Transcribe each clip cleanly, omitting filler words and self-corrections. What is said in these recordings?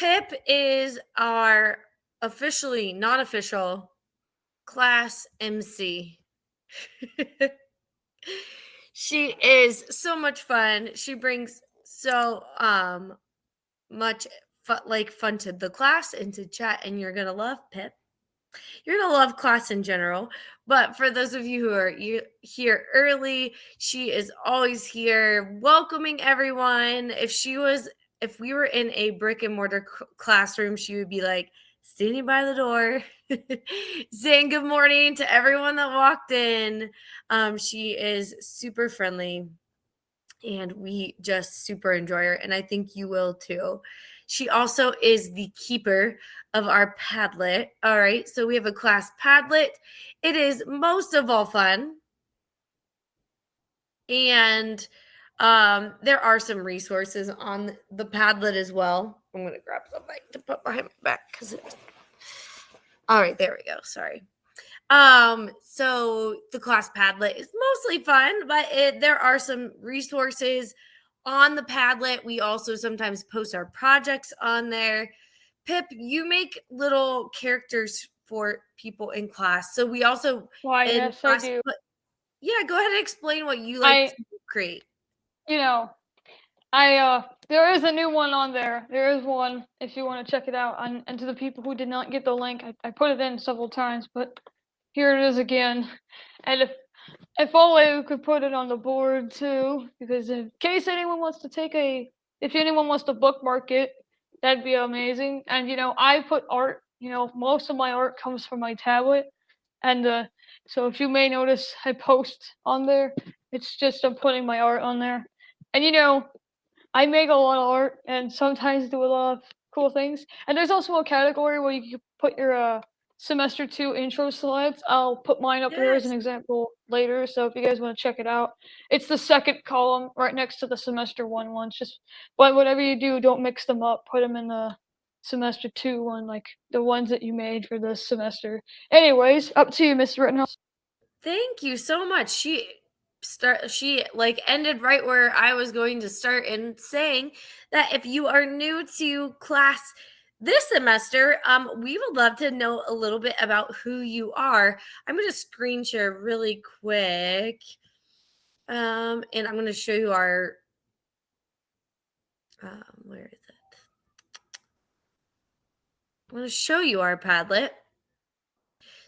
Pip is our officially not official class MC. She is so much fun. She brings so much fun to the class and to chat, and you're gonna love Pip. You're gonna love class in general. But for those of you who are here early, she is always here welcoming everyone. If we were in a brick and mortar classroom, she would be like standing by the door, saying good morning to everyone that walked in. She is super friendly, and we just super enjoy her, and I think you will too. She also is the keeper of our Padlet. All right, so we have a class Padlet. It is most of all fun, and there are some resources on the Padlet as well. I'm going to grab something to put behind my back because it's all right. There we go. Sorry. So the class Padlet is mostly fun, but there are some resources on the Padlet. We also sometimes post our projects on there. Pip, you make little characters for people in class. So we also Why, in yes, I class, do. yeah, go ahead and explain what you like to create. You know, there is a new one on there. There is one if you want to check it out. And to the people who did not get the link, I put it in several times, but here it is again. And if only we could put it on the board too, because in case anyone wants to if anyone wants to bookmark it, that'd be amazing. And I put art. Most of my art comes from my tablet, and so if you may notice, I post on there. It's just I'm putting my art on there, and I make a lot of art and sometimes do a lot of cool things. And there's also a category where you can put your semester 2 intro slides. I'll put mine up here as an Yes. example later. So if you guys want to check it out, it's the second column right next to the semester 1 ones. But whatever you do, don't mix them up. Put them in the semester 2 one, like the ones that you made for this semester. Anyways, up to you, Miss Rittenhouse. Thank you so much. She ended right where I was going to start in saying that if you are new to class this semester, we would love to know a little bit about who you are. I'm going to screen share really quick. And I'm going to show you our where is it? I'm going to show you our Padlet.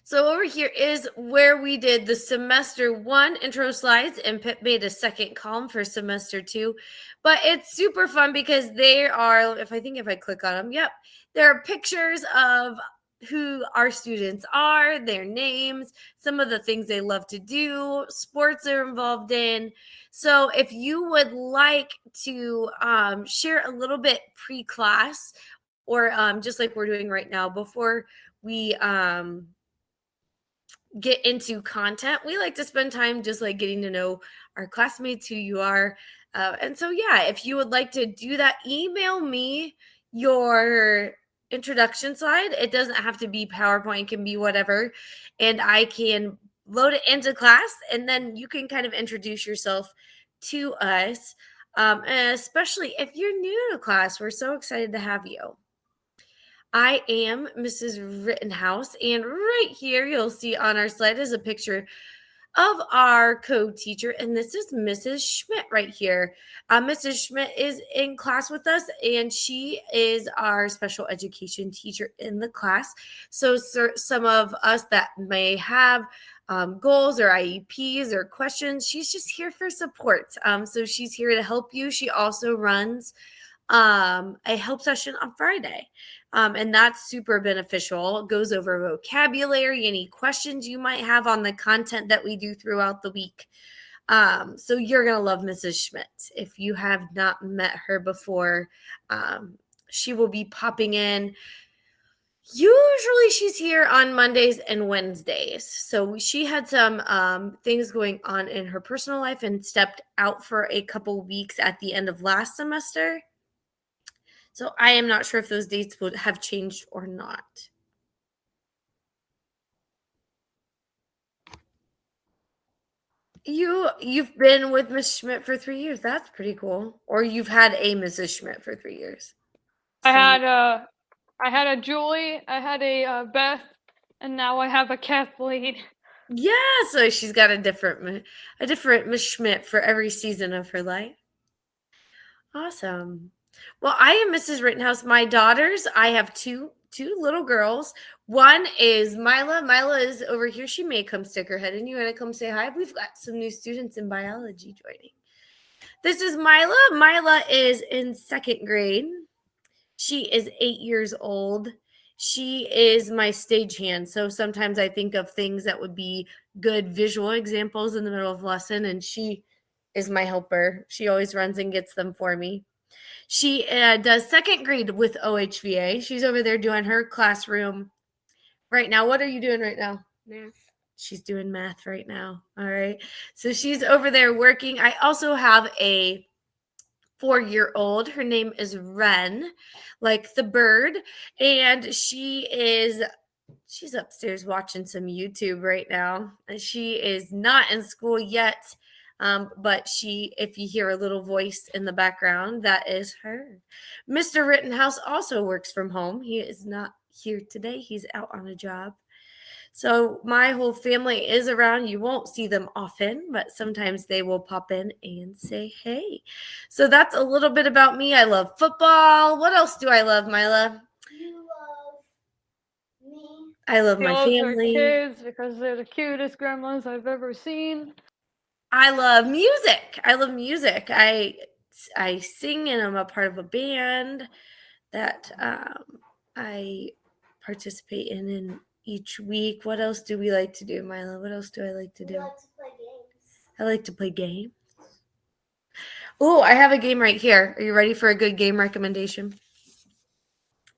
So over here is where we did the semester 1 intro slides, and Pip made a second column for semester 2. But it's super fun because they are, if I click on them, yep, there are pictures of who our students are, their names, some of the things they love to do, sports they're involved in. So if you would like to share a little bit pre-class, or just like we're doing right now before we get into content, we like to spend time just like getting to know our classmates, who you are. And so, yeah, if you would like to do that, email me your introduction slide. It doesn't have to be PowerPoint, it can be whatever. And I can load it into class, and then you can kind of introduce yourself to us. And especially if you're new to class, we're so excited to have you. I am Mrs. Rittenhouse, and right here you'll see on our slide is a picture of our co-teacher, and this is Mrs. Schmidt right here. Mrs. Schmidt is in class with us, and she is our special education teacher in the class. So some of us that may have goals or IEPs or questions, she's just here for support. So she's here to help you. She also runs a help session on Friday. And that's super beneficial. It goes over vocabulary, any questions you might have on the content that we do throughout the week. So you're going to love Mrs. Schmidt. If you have not met her before, she will be popping in. Usually she's here on Mondays and Wednesdays. So she had some things going on in her personal life and stepped out for a couple weeks at the end of last semester. So I am not sure if those dates would have changed or not. You've been with Miss Schmidt for 3 years. That's pretty cool. Or you've had a Mrs. Schmidt for 3 years. I So had a I had a Julie, I had a Beth, and now I have a Kathleen. yeah, so she's got a different Miss Schmidt for every season of her life. Awesome. Well, I am Mrs. Rittenhouse. My daughters, I have two little girls. One is Mila. Mila is over here. She may come stick her head in. You want to come say hi? We've got some new students in biology joining. This is Mila. Mila is in second grade. She is 8 years old. She is my stagehand. So sometimes I think of things that would be good visual examples in the middle of lesson, and she is my helper. She always runs and gets them for me. She does second grade with OHVA. She's over there doing her classroom right now. What are you doing right now? Math. She's doing math right now. All right. So she's over there working. I also have a 4-year-old. Her name is Wren, like the bird, and she's upstairs watching some YouTube right now. And she is not in school yet. But if you hear a little voice in the background, that is her. Mr. Rittenhouse also works from home. He is not here today. He's out on a job. So my whole family is around. You won't see them often, but sometimes they will pop in and say hey. So that's a little bit about me. I love football. What else do I love, Mila? You love me. I love She my loves her family. kids because they're the cutest gremlins I've ever seen. I love music. I love music. I sing and I'm a part of a band that I participate in each week. What else do we like to do, Mila? What else do I like to do? You like to play games. I like to play games. Oh, I have a game right here. Are you ready for a good game recommendation?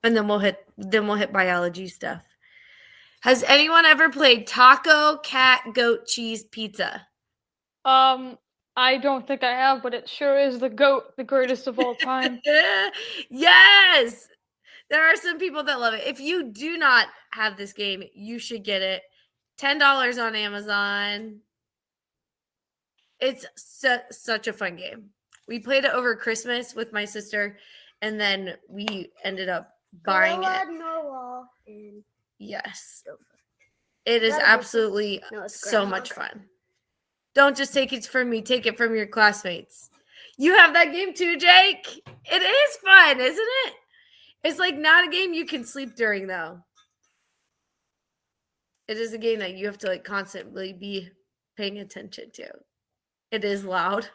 And then we'll hit biology stuff. Has anyone ever played taco, cat, goat, cheese, pizza? I don't think I have, but it sure is the GOAT, the greatest of all time. Yes. There are some people that love it. If you do not have this game, you should get it. $10 on Amazon. It's such a fun game. We played it over Christmas with my sister, and then we ended up buying it. Narwhal, and Yes. Gopher. It is That was- absolutely no, it's so groundhog. much fun. Don't just take it from me, take it from your classmates. You have that game too, Jake? It is fun, isn't it? It's like not a game you can sleep during, though. It is a game that you have to like constantly be paying attention to. It is loud.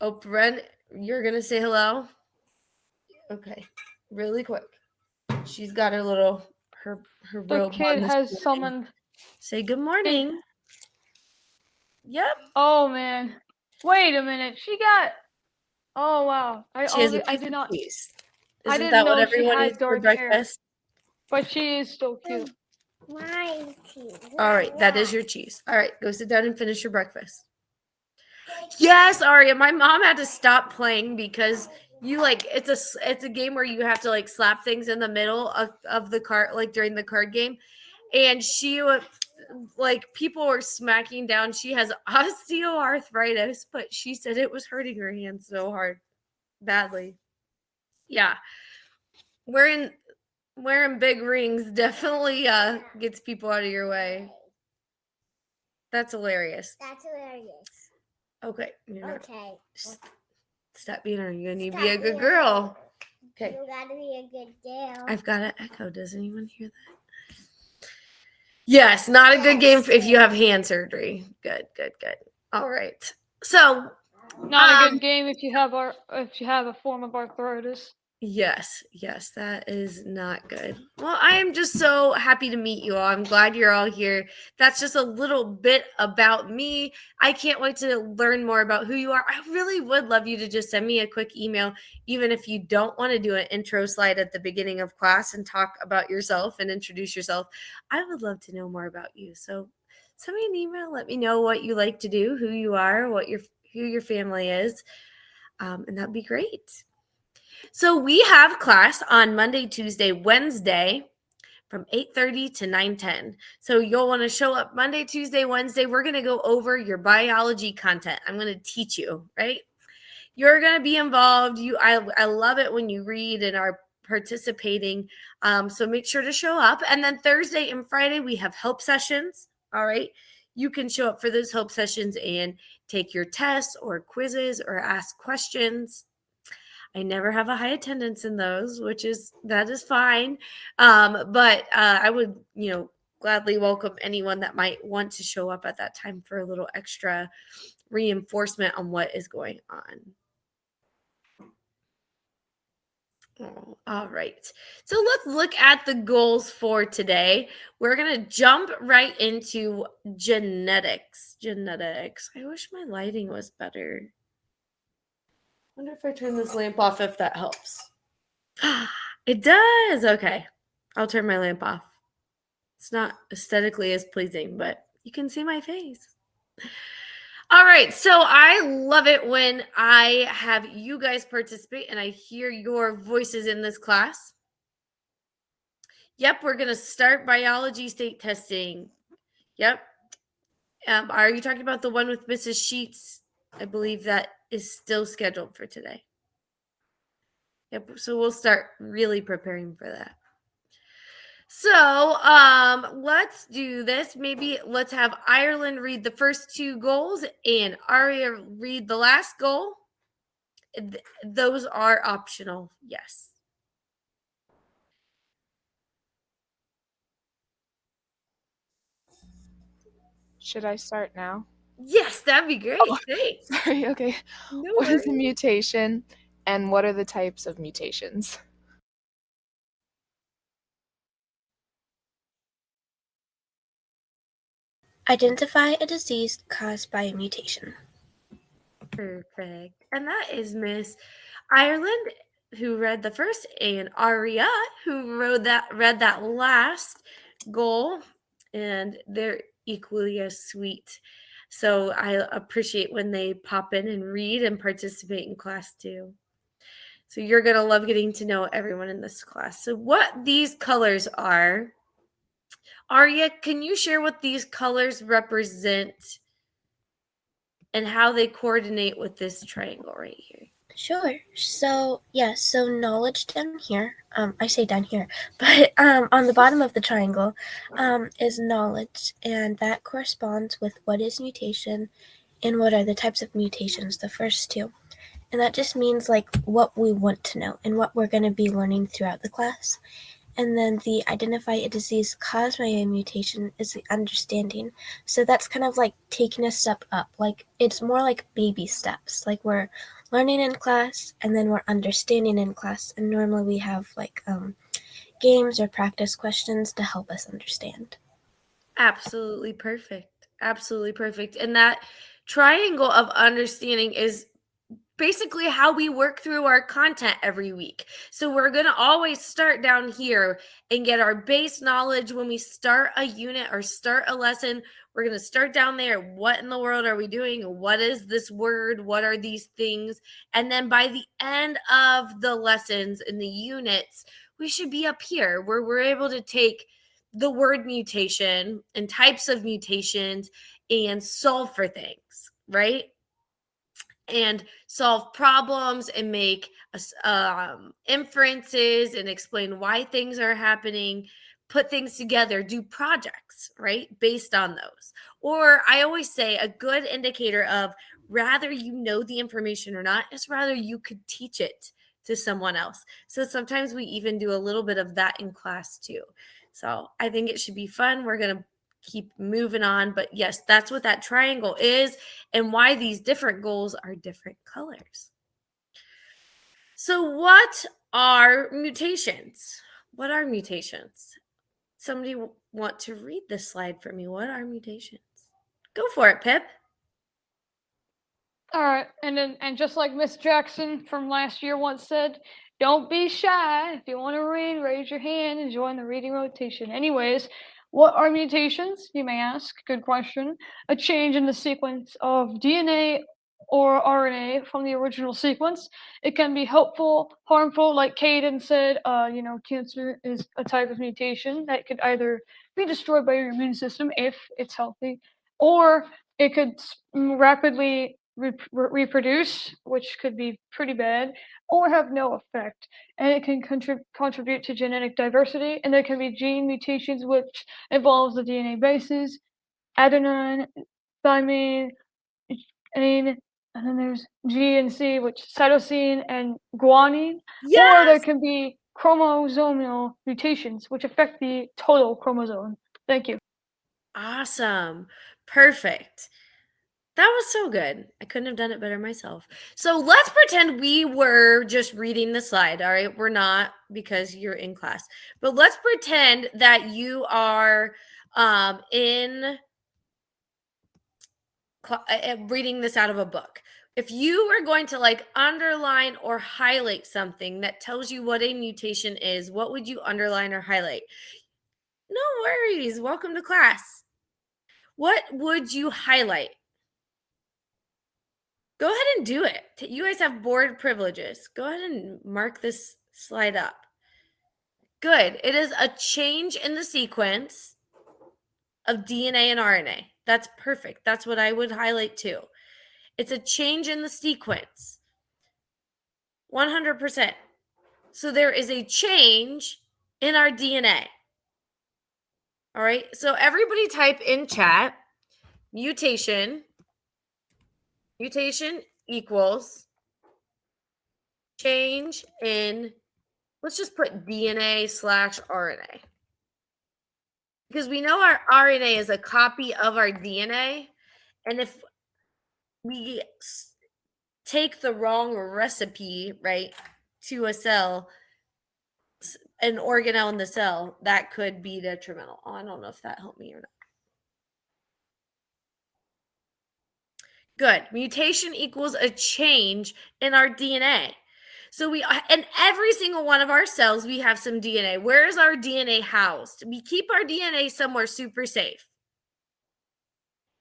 Oh, Brent, you're gonna say hello? Okay, really quick. She's got her little her The robe kid on this has morning. summoned. Say good morning. Yep. Oh man. Wait a minute. She got. Oh wow. She has a I piece did of not. cheese. I Isn't didn't that what know she everyone had eats for dark hair, breakfast? but she is still cute. My cheese. All right, that is your cheese. All right, go sit down and finish your breakfast. Yes, Aria, my mom had to stop playing because you like it's a game where you have to like slap things in the middle of the card, like during the card game, and she would like people were smacking down. She has osteoarthritis, but she said it was hurting her hands so hard, badly. Yeah, wearing big rings definitely gets people out of your way. That's hilarious. That's hilarious. Okay, you're not, Okay. stop being her. You're gonna Stop be a good being girl. Okay. You gotta be a good girl. I've got an echo. Does anyone hear that? Yes, not a good game if you have hand surgery. Good. All right. So, Not a good game if you have a form of arthritis. yes, that is not good. Well, I am just so happy to meet you all. I'm glad you're all here. That's just a little bit about me. I can't wait to learn more about who you are. I really would love you to just send me a quick email, even if you don't want to do an intro slide at the beginning of class and talk about yourself and introduce yourself. I would love to know more about you. So send me an email. Let me know what you like to do, who you are, who your family is, and that'd be great. So we have class on Monday, Tuesday, Wednesday from 8:30 to 9:10. So you'll want to show up Monday, Tuesday, Wednesday. We're going to go over your biology content. I'm going to teach you, right? You're going to be involved. I love it when you read and are participating. So make sure to show up. And then Thursday and Friday, we have help sessions. All right. You can show up for those help sessions and take your tests or quizzes or ask questions. I never have a high attendance in those, that is fine. But I would, gladly welcome anyone that might want to show up at that time for a little extra reinforcement on what is going on. Oh, all right. So let's look at the goals for today. We're going to jump right into genetics. I wish my lighting was better. I wonder if I turn this lamp off if that helps. It does. Okay. I'll turn my lamp off. It's not aesthetically as pleasing, but you can see my face. All right. So I love it when I have you guys participate and I hear your voices in this class. Yep. We're going to start biology state testing. Yep. Are you talking about the one with Mrs. Sheets? I believe that is still scheduled for today. Yep. So we'll start really preparing for that. So let's do this. Maybe let's have Ireland read the first two goals and Aria read the last goal. Those are optional. Yes. Should I start now? Yes, that'd be great. Oh, Thanks. sorry, okay. No What is a worries. mutation, and what are the types of mutations? Identify a disease caused by a mutation. Perfect. And that is Miss Ireland, who read the first, and Aria, who read that last goal, and they're equally as sweet. So I appreciate when they pop in and read and participate in class too. So you're going to love getting to know everyone in this class. So what these colors are, Aria, can you share what these colors represent and how they coordinate with this triangle right here? Sure. So knowledge down here, I say down here, but on the bottom of the triangle is knowledge, and that corresponds with what is mutation and what are the types of mutations, the first two. And that just means like what we want to know and what we're going to be learning throughout the class. And then the identify a disease caused by a mutation is the understanding. So that's kind of like taking a step up. Like it's more like baby steps. Like we're learning in class and then we're understanding in class. And normally we have like games or practice questions to help us understand. Absolutely perfect. Absolutely perfect. And that triangle of understanding is basically how we work through our content every week. So we're going to always start down here and get our base knowledge when we start a unit or start a lesson. We're going to start down there. What in the world are we doing? What is this word? What are these things? And then by the end of the lessons in the units, we should be up here where we're able to take the word mutation and types of mutations and solve for things, right? And solve problems and make inferences and explain why things are happening, put things together, do projects, right? Based on those. Or I always say a good indicator of rather you know the information or not is rather you could teach it to someone else. So sometimes we even do a little bit of that in class too. So I think it should be fun. We're going to keep moving on. But yes, that's what that triangle is and why these different goals are different colors. So what are mutations? What are mutations? Somebody want to read this slide for me. What are mutations? Go for it, Pip. All right, and just like Miss Jackson from last year once said, don't be shy. If you want to read, raise your hand and join the reading rotation. Anyways, what are mutations, you may ask? Good question. A change in the sequence of DNA or RNA from the original sequence. It can be helpful, harmful, like Caden said, cancer is a type of mutation that could either be destroyed by your immune system if it's healthy, or it could rapidly reproduce, which could be pretty bad, or have no effect. And it can contribute to genetic diversity, and there can be gene mutations, which involves the DNA bases, adenine, thymine, and then there's G and C, which cytosine and guanine, or there Yes. can be chromosomal mutations, which affect the total chromosome. Thank you. Awesome. Perfect. That was so good. I couldn't have done it better myself. So let's pretend we were just reading the slide. All right. We're not because you're in class, but let's pretend that you are in reading this out of a book. If you were going to like underline or highlight something that tells you what a mutation is, what would you underline or highlight? No worries. Welcome to class. What would you highlight? Go ahead and do it. You guys have board privileges. Go ahead and mark this slide up. Good. It is a change in the sequence of DNA and RNA. That's perfect. That's what I would highlight too. It's a change in the sequence. 100%. So there is a change in our DNA. All right. So everybody type in chat mutation. Mutation equals change in, let's just put DNA/RNA. Because we know our RNA is a copy of our DNA. And if we take the wrong recipe, right, to a cell, an organelle in the cell, that could be detrimental. Oh, I don't know if that helped me or not. Good. Mutation equals a change in our DNA. So in every single one of our cells, we have some DNA. Where is our DNA housed? We keep our DNA somewhere super safe.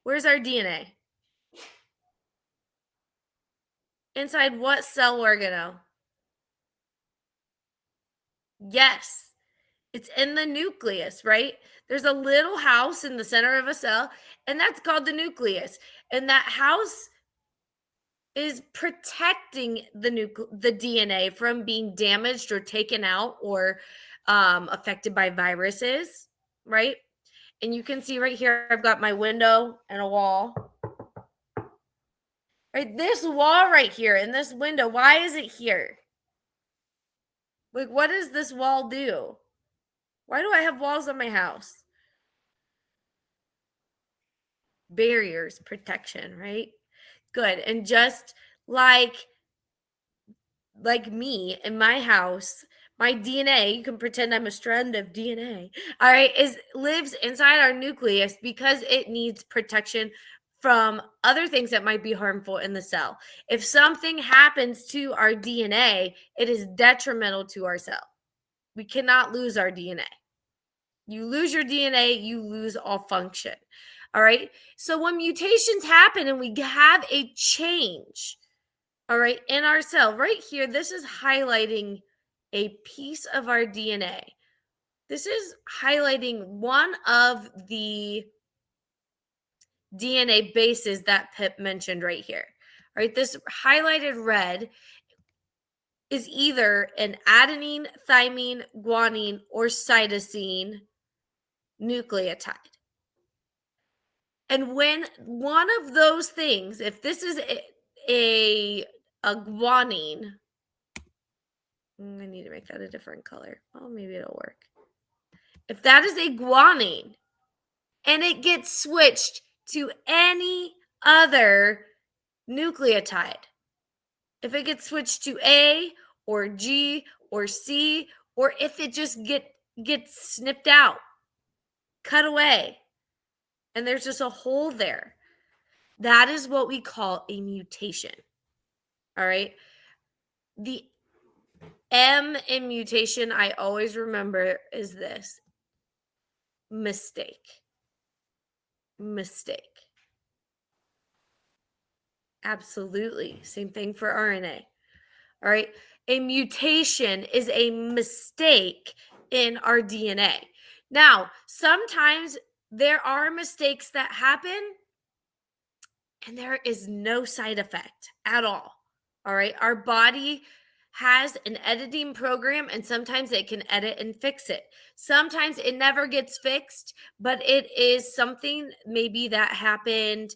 Where's our DNA? Inside what cell organelle? Yes, it's in the nucleus, right? There's a little house in the center of a cell, and that's called the nucleus. And that house is protecting the DNA from being damaged or taken out or affected by viruses, right? And you can see right here, I've got my window and a wall. Right, this wall right here in this window, why is it here? Like, what does this wall do? Why do I have walls on my house? Barriers, protection, right? Good. And just like me in my house, my DNA, you can pretend I'm a strand of DNA, all right, lives inside our nucleus because it needs protection from other things that might be harmful in the cell. If something happens to our DNA, it is detrimental to our cell. We cannot lose our DNA. You lose your DNA, you lose all function. All right. So when mutations happen and we have a change, all right, in our cell, right here, this is highlighting a piece of our DNA. This is highlighting one of the DNA bases that Pip mentioned right here. All right, this highlighted red is either an adenine, thymine, guanine, or cytosine nucleotide. And when one of those things, if this is a guanine, I need to make that a different color. Oh, maybe it'll work. If that is a guanine and it gets switched to any other nucleotide, if it gets switched to A or G or C, or if it just gets snipped out, cut away, and there's just a hole there, that is what we call a mutation. All right. The M in mutation, I always remember, is this: mistake. Mistake. Absolutely. Same thing for RNA. All right. A mutation is a mistake in our DNA. Now, sometimes there are mistakes that happen and there is no side effect at all. All right. Our body has an editing program, and sometimes it can edit and fix it. Sometimes it never gets fixed, but it is something maybe that happened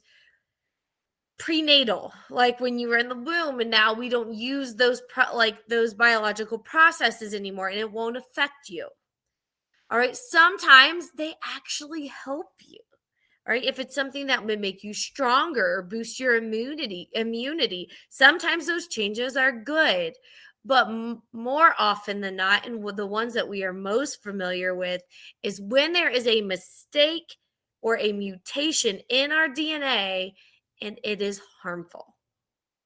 prenatal, like when you were in the womb, and now we don't use those those biological processes anymore, and it won't affect you. All right. Sometimes they actually help you. All right. If it's something that would make you stronger or boost your immunity, sometimes those changes are good. But more often than not, and the ones that we are most familiar with, is when there is a mistake or a mutation in our DNA, and it is harmful,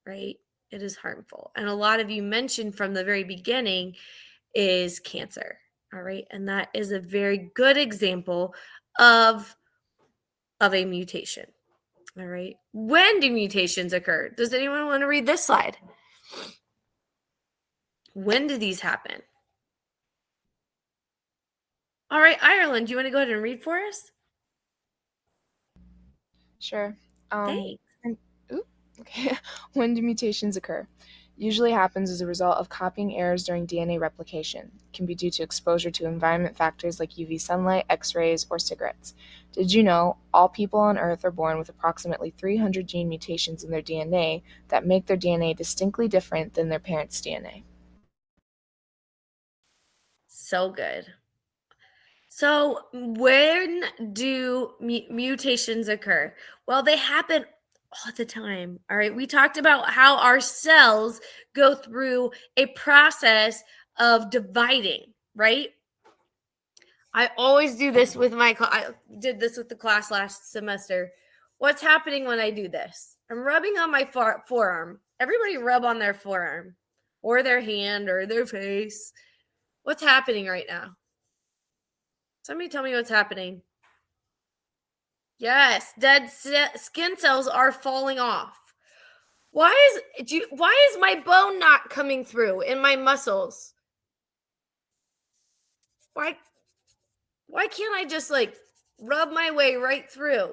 right? It is harmful. And a lot of you mentioned from the very beginning is cancer. All right. And that is a very good example of a mutation. All right. When do mutations occur? Does anyone want to read this slide? When do these happen? All right, Ireland, do you want to go ahead and read for us? Sure. Thanks. Oop, okay. When do mutations occur? Usually happens as a result of copying errors during DNA replication. It can be due to exposure to environment factors like UV sunlight, X-rays, or cigarettes. Did you know all people on Earth are born with approximately 300 gene mutations in their DNA that make their DNA distinctly different than their parents' DNA? So good. So, when do mutations occur? Well, they happen all the time. All right. We talked about how our cells go through a process of dividing, right? I always do this with I did this with the class last semester. What's happening when I do this? I'm rubbing on my forearm. Everybody rub on their forearm or their hand or their face. What's happening right now? Somebody tell me what's happening. Yes, dead skin cells are falling off. Why is my bone not coming through in my muscles? Why can't I just like rub my way right through?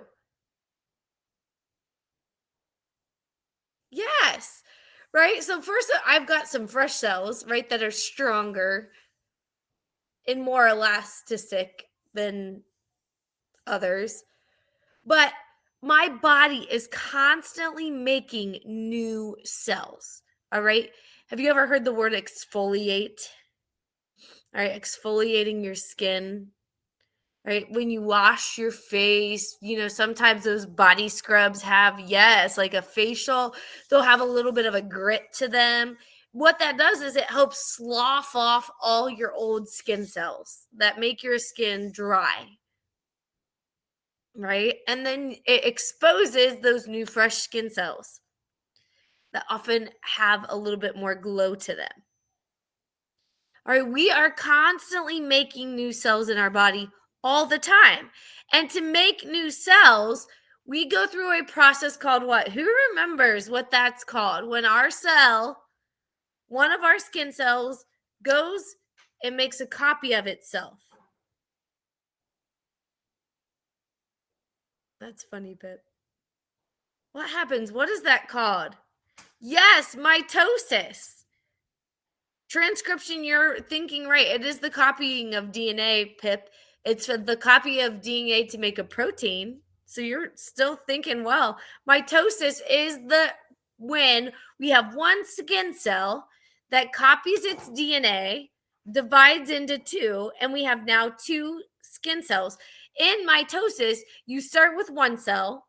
Yes. Right? So first I've got some fresh cells, right, that are stronger and more elastic than others. But my body is constantly making new cells. All right? Have you ever heard the word exfoliate? All right, exfoliating your skin. Right? When you wash your face, sometimes those body scrubs have, yes, like a facial, they'll have a little bit of a grit to them. What that does is it helps slough off all your old skin cells that make your skin dry. Right? And then it exposes those new fresh skin cells that often have a little bit more glow to them. All right, we are constantly making new cells in our body all the time. And to make new cells, we go through a process called what? Who remembers what that's called? When our cell, one of our skin cells, goes and makes a copy of itself. That's funny, Pip. What happens? What is that called? Yes, mitosis. Transcription, you're thinking right. It is the copying of DNA, Pip. It's the copy of DNA to make a protein. So you're still thinking well. Mitosis is when we have one skin cell that copies its DNA, divides into two, and we have now two skin cells. In mitosis, you start with one cell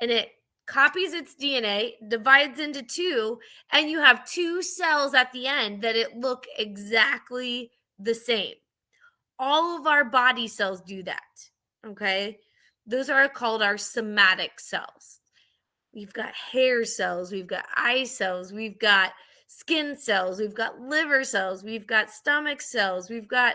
and it copies its DNA, divides into two, and you have two cells at the end that it look exactly the same. All of our body cells do that. Okay. Those are called our somatic cells. We've got hair cells, we've got eye cells, we've got skin cells, we've got liver cells, we've got stomach cells, we've got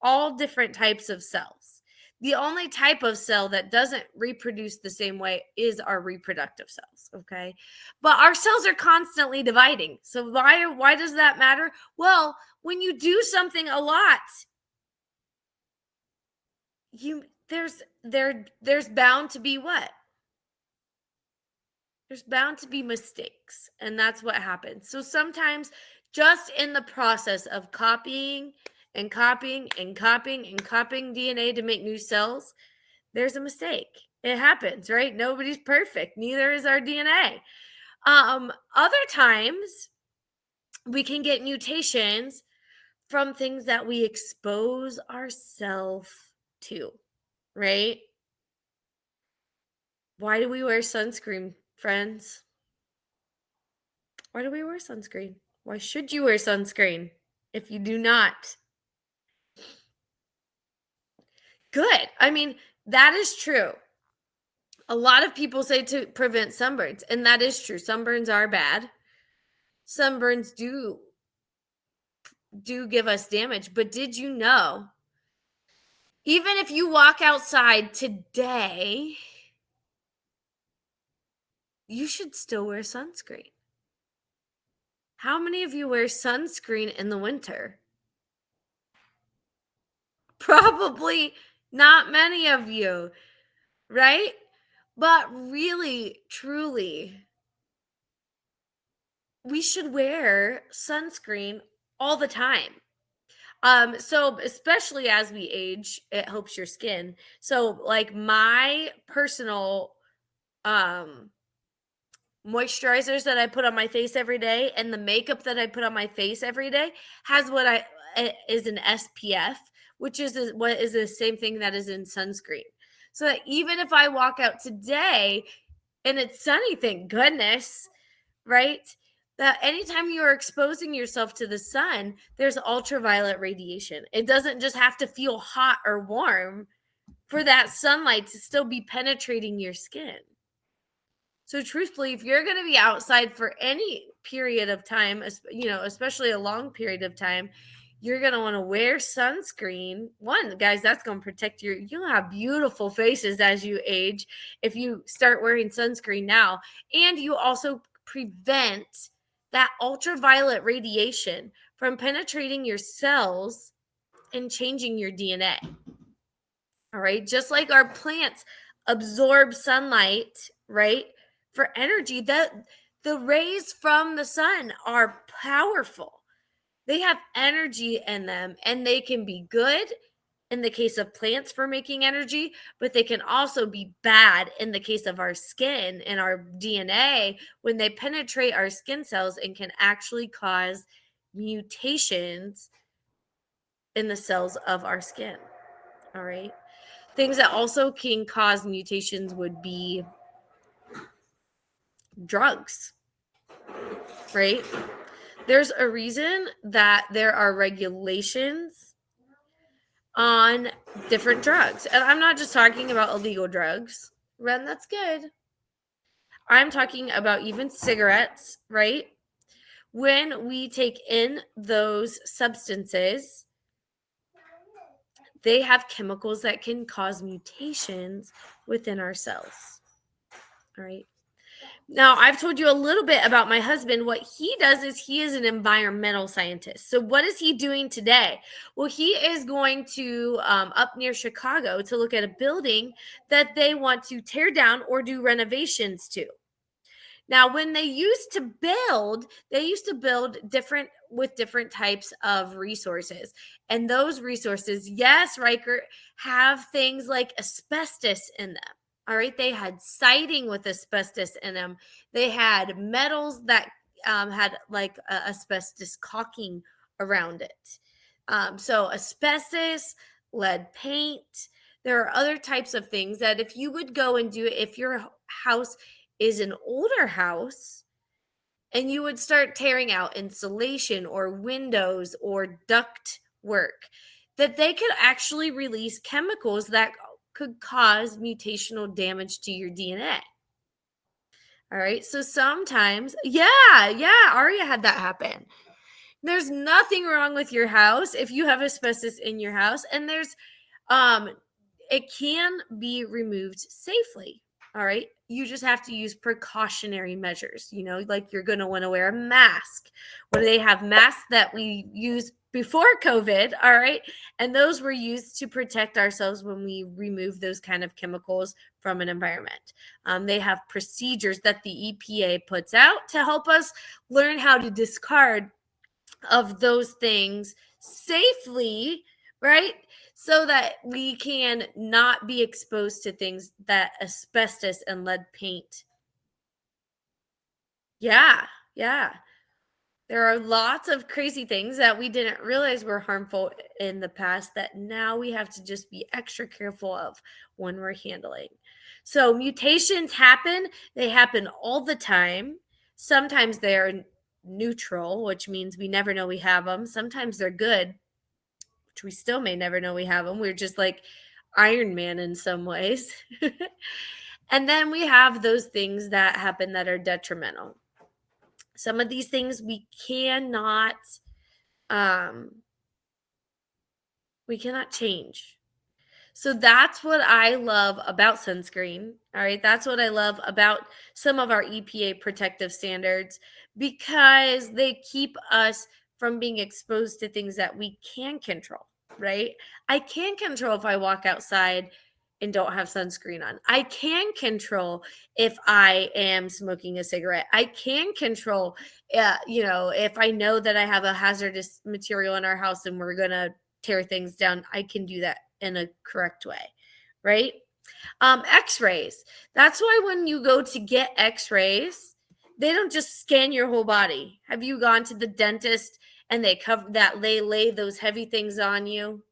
all different types of cells. The only type of cell that doesn't reproduce the same way is our reproductive cells, okay? But our cells are constantly dividing. So why does that matter? Well, when you do something a lot, there's bound to be what? There's bound to be mistakes, and that's what happens. So sometimes just in the process of copying and copying and copying and copying DNA to make new cells, there's a mistake. It happens, right? Nobody's perfect. Neither is our DNA. Other times we can get mutations from things that we expose ourselves to, right? Why do we wear sunscreen, friends? Why do we wear sunscreen? Why should you wear sunscreen if you do not? Good. I mean, that is true. A lot of people say to prevent sunburns, and that is true. Sunburns are bad. Sunburns do give us damage, but did you know even if you walk outside today, you should still wear sunscreen? How many of you wear sunscreen in the winter? Probably not many of you, right? But really, truly, we should wear sunscreen all the time. So especially as we age, it helps your skin. So like my personal moisturizers that I put on my face every day and the makeup that I put on my face every day has what is an SPF, which is what is the same thing that is in sunscreen. So that even if I walk out today and it's sunny, thank goodness, right? That anytime you are exposing yourself to the sun, there's ultraviolet radiation. It doesn't just have to feel hot or warm for that sunlight to still be penetrating your skin. So truthfully, if you're going to be outside for any period of time, especially a long period of time, you're going to want to wear sunscreen. One, guys, that's going to protect you'll have beautiful faces as you age if you start wearing sunscreen now. And you also prevent that ultraviolet radiation from penetrating your cells and changing your DNA. All right. Just like our plants absorb sunlight, right? For energy, that the rays from the sun are powerful. They have energy in them, and they can be good in the case of plants for making energy, but they can also be bad in the case of our skin and our DNA when they penetrate our skin cells and can actually cause mutations in the cells of our skin. All right. Things that also can cause mutations would be drugs, right? There's a reason that there are regulations on different drugs. And I'm not just talking about illegal drugs. Ren, that's good. I'm talking about even cigarettes, right? When we take in those substances, they have chemicals that can cause mutations within our cells. All right. Now, I've told you a little bit about my husband. What he does is he is an environmental scientist. So what is he doing today? Well, he is going to up near Chicago to look at a building that they want to tear down or do renovations to. Now, when they used to build with different types of resources. And those resources, yes, Riker, have things like asbestos in them. All right. They had siding with asbestos in them. They had metals that had like asbestos caulking around it. So asbestos, lead paint. There are other types of things that if you would go and do it, if your house is an older house and you would start tearing out insulation or windows or duct work, that they could actually release chemicals that could cause mutational damage to your DNA. All right. So sometimes, yeah, Aria had that happen. There's nothing wrong with your house if you have asbestos in your house, and it can be removed safely. All right. You just have to use precautionary measures, like you're going to want to wear a mask. What do they have? Masks that we use before COVID, all right? And those were used to protect ourselves when we remove those kind of chemicals from an environment. They have procedures that the EPA puts out to help us learn how to discard of those things safely, right? So that we can not be exposed to things that asbestos and lead paint. Yeah, yeah. There are lots of crazy things that we didn't realize were harmful in the past that now we have to just be extra careful of when we're handling. So mutations happen, they happen all the time. Sometimes they're neutral, which means we never know we have them. Sometimes they're good, which we still may never know we have them. We're just like Iron Man in some ways. And then we have those things that happen that are detrimental. Some of these things we cannot change. So that's what I love about sunscreen. All right. That's what I love about some of our EPA protective standards because they keep us from being exposed to things that we can control, right? I can control if I walk outside and don't have sunscreen on. I can control if I am smoking a cigarette. I can control, if I know that I have a hazardous material in our house and we're going to tear things down, I can do that in a correct way, right? X-rays. That's why when you go to get X-rays, they don't just scan your whole body. Have you gone to the dentist and they lay those heavy things on you?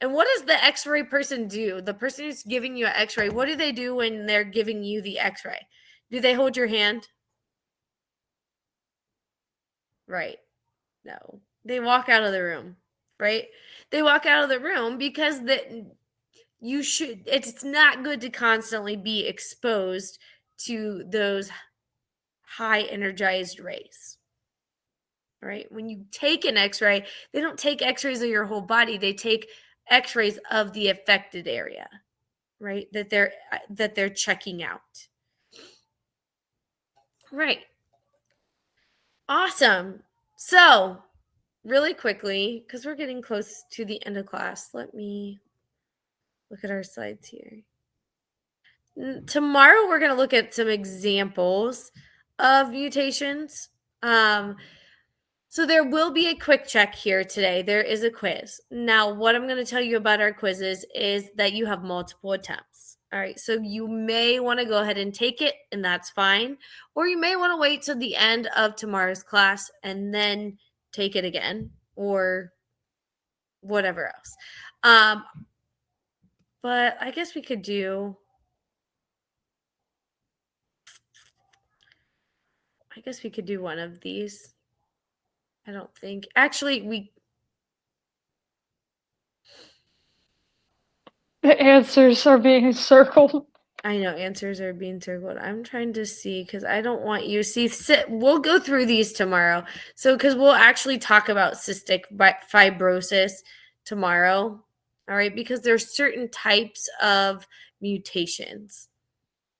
And what does the X-ray person do? The person who's giving you an X-ray, what do they do when they're giving you the X-ray? Do they hold your hand? Right. No. They walk out of the room, right? They walk out of the room because it's not good to constantly be exposed to those high energized rays. Right? When you take an X-ray, they don't take X-rays of your whole body. They take X-rays of the affected area, right? That they're checking out. Right. Awesome. So, really quickly, because we're getting close to the end of class, let me look at our slides here. Tomorrow, we're going to look at some examples of mutations. So there will be a quick check here today. There is a quiz. Now, what I'm going to tell you about our quizzes is that you have multiple attempts. All right, so you may want to go ahead and take it, and that's fine. Or you may want to wait till the end of tomorrow's class and then take it again, or whatever else. But I guess we could do one of these. I don't think. Actually, The answers are being circled. I know answers are being circled. I'm trying to see because I don't want you we'll go through these tomorrow. So because we'll actually talk about cystic fibrosis tomorrow. All right, because there's certain types of mutations,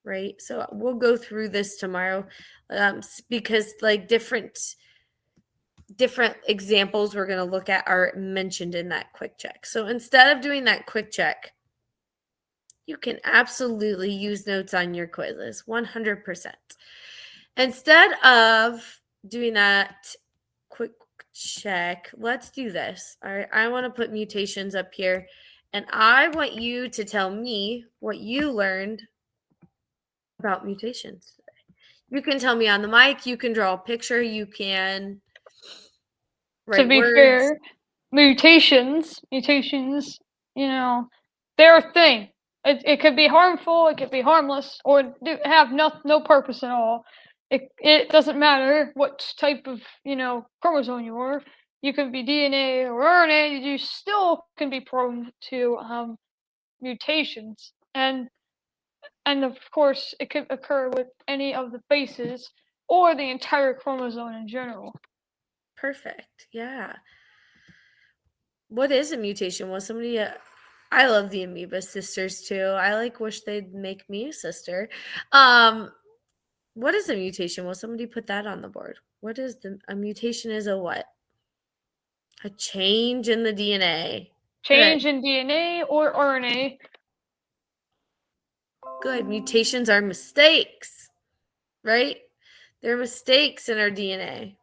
right? So we'll go through this tomorrow because like different examples we're going to look at are mentioned in that quick check. So instead of doing that quick check, you can absolutely use notes on your quizzes, 100%. Instead of doing that quick check, let's do this. All right, I want to put mutations up here, and I want you to tell me what you learned about mutations today. You can tell me on the mic, you can draw a picture, you can write To be words. fair, mutations, they're a thing. It could be harmful, it could be harmless, or have no purpose at all. It doesn't matter what type of, chromosome you are. You can be DNA or RNA, you still can be prone to mutations. And of course, it could occur with any of the bases or the entire chromosome in general. Perfect. Yeah. What is a mutation? Was somebody I love the Amoeba Sisters too. I wish they'd make me a sister. What is a mutation? Will somebody put that on the board? A mutation is a what? A change in the DNA. Change in DNA or RNA. Good. Mutations are mistakes, right? They're mistakes in our DNA.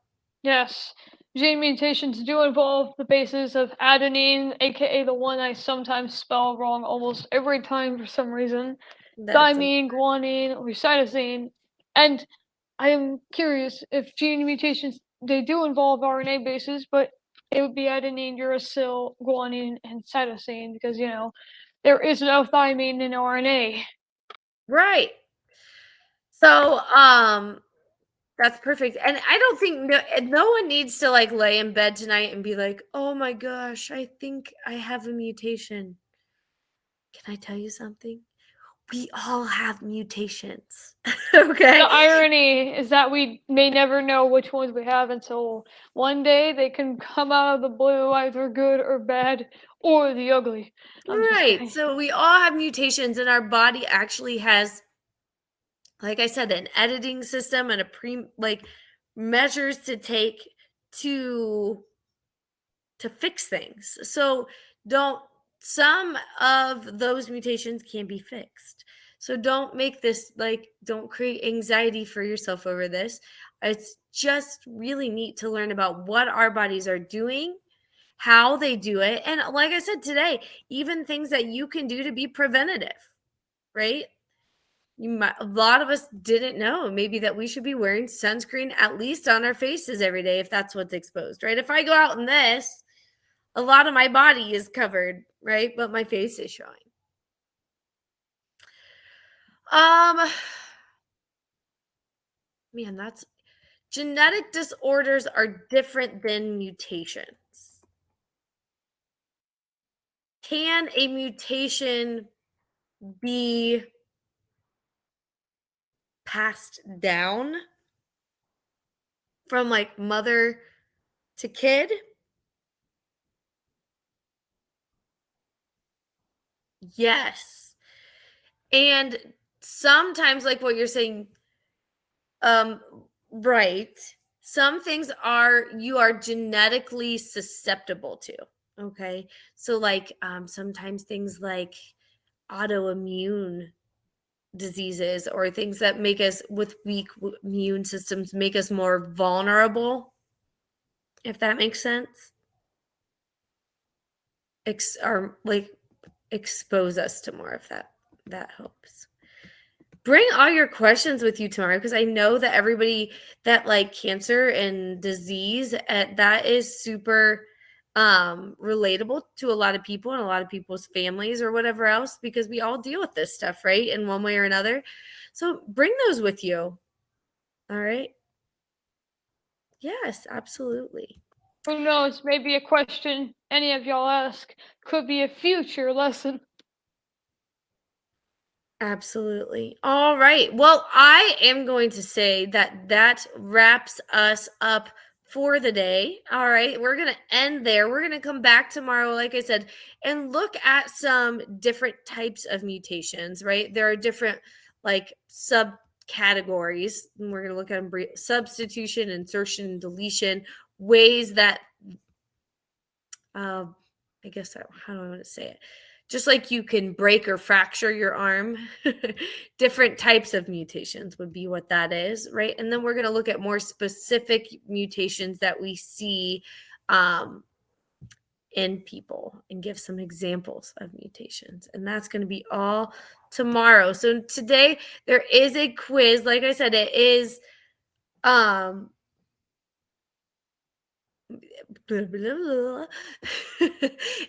Yes. Gene mutations do involve the bases of adenine, aka the one I sometimes spell wrong almost every time for some reason, That's thymine, guanine, or cytosine. And I am curious if gene mutations, they do involve RNA bases, but it would be adenine, uracil, guanine, and cytosine because, there is no thymine in RNA. right. So, that's perfect. And I don't think no one needs to like lay in bed tonight and be like, "Oh my gosh, I think I have a mutation." Can I tell you something? We all have mutations. Okay? The irony is that we may never know which ones we have until one day they can come out of the blue, either good or bad, or the ugly. I'm just Right. kidding. So we all have mutations and our body actually has, like I said, an editing system and measures to take to fix things. So don't some of those mutations can be fixed. So don't make this don't create anxiety for yourself over this. It's just really neat to learn about what our bodies are doing, how they do it, and like I said today, even things that you can do to be preventative, right? A lot of us didn't know maybe that we should be wearing sunscreen at least on our faces every day if that's what's exposed, right? If I go out in this, a lot of my body is covered, right? But my face is showing. Man, that's genetic disorders are different than mutations. Can a mutation be passed down from like mother to kid? Yes. And sometimes, like what you're saying, right. Some things you are genetically susceptible to. Okay. So like sometimes things like autoimmune diseases or things that make us with weak immune systems make us more vulnerable, if that makes sense. Or like expose us to more of that helps. Bring all your questions with you tomorrow because I know that everybody that like cancer and disease that is super relatable to a lot of people and a lot of people's families or whatever else because we all deal with this stuff, right, in one way or another. So bring those with you. All right. Yes, absolutely. Who knows? Maybe a question any of y'all ask could be a future lesson. Absolutely. All right. Well, I am going to say that wraps us up for the day. All right. We're going to end there. We're going to come back tomorrow, like I said, and look at some different types of mutations, right? There are different like subcategories. And we're going to look at them substitution, insertion, and deletion, ways that, I guess, how do I want to say it? Just like you can break or fracture your arm, different types of mutations would be what that is, right? And then we're going to look at more specific mutations that we see in people and give some examples of mutations. And that's going to be all tomorrow. So today there is a quiz. Like I said, it is blah, blah, blah.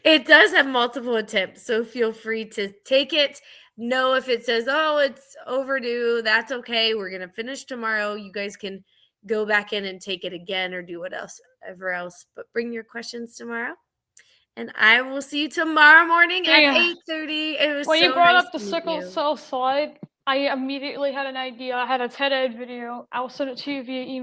It does have multiple attempts, so feel free to take it. Know if it says, oh, it's overdue, that's okay. We're going to finish tomorrow. You guys can go back in and take it again or do whatever else. But bring your questions tomorrow. And I will see you tomorrow morning at 8:30. It was When so you brought nice up the to meet sickle you. cell slide, I immediately had an idea. I had a TED Ed video. I'll send it to you via email.